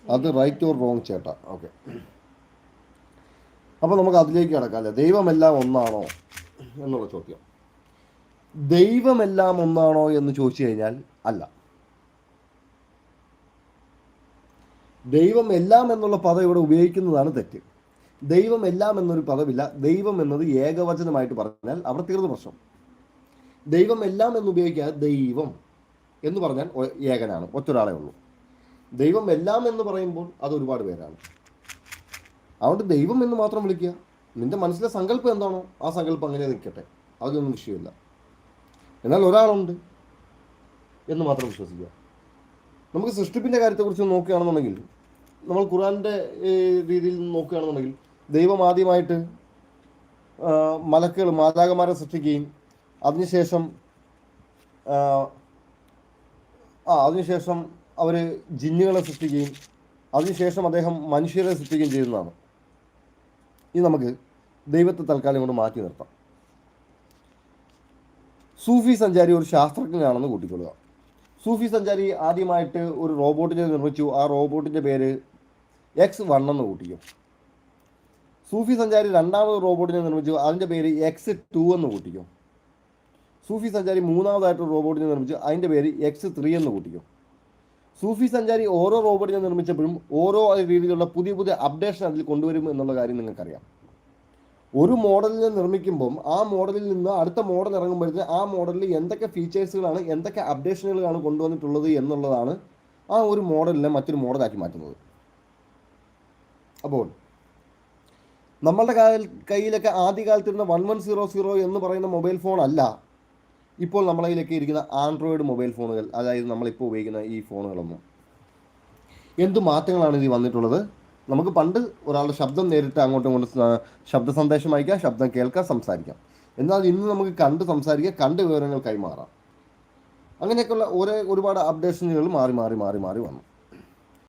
അത് right or wrong ചേട്ടാ? Okay, അപ്പോൾ നമുക്ക് അതിലേക്ക് കിടക്കാം അല്ലേ. ദൈവമെല്ലാം ഒന്നാണോ എന്നുള്ള ചോദ്യം. ദൈവമെല്ലാം ഒന്നാണോ എന്ന് ചോദിച്ചു കഴിഞ്ഞാൽ അല്ല. ദൈവം എല്ലാം എന്നുള്ള പദം ഇവിടെ ഉപയോഗിക്കുന്നതാണ് തെറ്റ്. ദൈവം എല്ലാം എന്നൊരു പദമില്ല. ദൈവം എന്നത് ഏകവചനമായിട്ട് പറഞ്ഞാൽ അവിടെ തീർന്ന പ്രശ്നം. ദൈവം എല്ലാം എന്ന് ഉപയോഗിക്കാതെ ദൈവം എന്ന് പറഞ്ഞാൽ ഏകനാണ്, ഒറ്റൊരാളേ ഉള്ളൂ. ദൈവം എല്ലാം എന്ന് പറയുമ്പോൾ അത് ഒരുപാട് പേരാണ്. അതുകൊണ്ട് ദൈവം എന്ന് മാത്രം വിളിക്കുക. നിന്റെ മനസ്സിലെ സങ്കല്പം എന്താണോ ആ സങ്കല്പം അങ്ങനെ നിൽക്കട്ടെ, അതൊന്നും വിഷയമില്ല. എന്നാൽ ഒരാളുണ്ട് എന്ന് മാത്രം വിശ്വസിക്കുക. നമുക്ക് സൃഷ്ടിപ്പിൻ്റെ കാര്യത്തെക്കുറിച്ച് നോക്കുകയാണെന്നുണ്ടെങ്കിൽ, നമ്മൾ ഖുർആൻ്റെ രീതിയിൽ നിന്ന് നോക്കുകയാണെന്നുണ്ടെങ്കിൽ, ദൈവം ആദ്യമായിട്ട് മലക്കുകൾ മാലാഖമാരെ സൃഷ്ടിക്കുകയും അതിനുശേഷം അവർ ജിന്നുകളെ സൃഷ്ടിക്കുകയും അതിനുശേഷം അദ്ദേഹം മനുഷ്യരെ സൃഷ്ടിക്കുകയും ചെയ്യുന്നതാണ്. ഇത് നമുക്ക് ദൈവത്തെ തൽക്കാലം കൊണ്ട് മാറ്റി നിർത്താം. സൂഫി സഞ്ചാരി ഒരു ശാസ്ത്രജ്ഞനാണെന്ന് കൂട്ടിക്കൊള്ളുക. സൂഫി സഞ്ചാരി ആദ്യമായിട്ട് ഒരു റോബോട്ടിനെ നിർമ്മിച്ചു. ആ റോബോട്ടിൻ്റെ പേര് X1 എന്ന് കൂട്ടിക്കും. സൂഫി സഞ്ചാരി രണ്ടാമത് റോബോട്ടിനെ നിർമ്മിച്ചു. അതിൻ്റെ പേര് X2 എന്ന് കൂട്ടിക്കും. സൂഫി സഞ്ചാരി മൂന്നാമതായിട്ട് റോബോട്ടിനെ നിർമ്മിച്ചു. അതിൻ്റെ പേര് X3 എന്ന് കൂട്ടിക്കും. സൂഫി സഞ്ചാരി ഓരോ റോബോട്ടിനെ നിർമ്മിച്ചപ്പോഴും ഓരോ രീതിയിലുള്ള പുതിയ പുതിയ അപ്ഡേഷൻ അതിൽ കൊണ്ടുവരും എന്നുള്ള കാര്യം നിങ്ങൾക്കറിയാം. ഒരു മോഡലിനെ നിർമ്മിക്കുമ്പം ആ മോഡലിൽ നിന്ന് അടുത്ത മോഡൽ ഇറങ്ങുമ്പോഴത്തേക്ക് ആ മോഡലിൽ എന്തൊക്കെ ഫീച്ചേഴ്സുകളാണ്, എന്തൊക്കെ അപ്ഡേഷനുകളാണ് കൊണ്ടുവന്നിട്ടുള്ളത് എന്നുള്ളതാണ് ആ ഒരു മോഡലിനെ മറ്റൊരു മോഡലാക്കി മാറ്റുന്നത്. അപ്പോൾ നമ്മളുടെ കയ്യിലൊക്കെ ആദ്യകാലത്തിരുന്ന 1100 എന്ന് പറയുന്ന മൊബൈൽ ഫോൺ അല്ല ഇപ്പോൾ നമ്മളെ കയ്യിലൊക്കെ ഇരിക്കുന്ന ആൻഡ്രോയിഡ് മൊബൈൽ ഫോണുകൾ, അതായത് നമ്മളിപ്പോൾ ഉപയോഗിക്കുന്ന ഈ ഫോണുകളൊന്നും. എന്ത് മാറ്റങ്ങളാണ് ഇതിൽ വന്നിട്ടുള്ളത്? നമുക്ക് പണ്ട് ഒരാളുടെ ശബ്ദം നേരിട്ട് അങ്ങോട്ടും ഇങ്ങോട്ടും ശബ്ദ സന്ദേശം അയക്കാം, ശബ്ദം കേൾക്കാം, സംസാരിക്കാം. എന്നാൽ ഇന്ന് നമുക്ക് കണ്ട് സംസാരിക്കാം, കണ്ട് വിവരങ്ങൾ കൈമാറാം. അങ്ങനെയൊക്കെയുള്ള ഒരുപാട് അപ്ഡേഷനുകൾ മാറി വന്നു.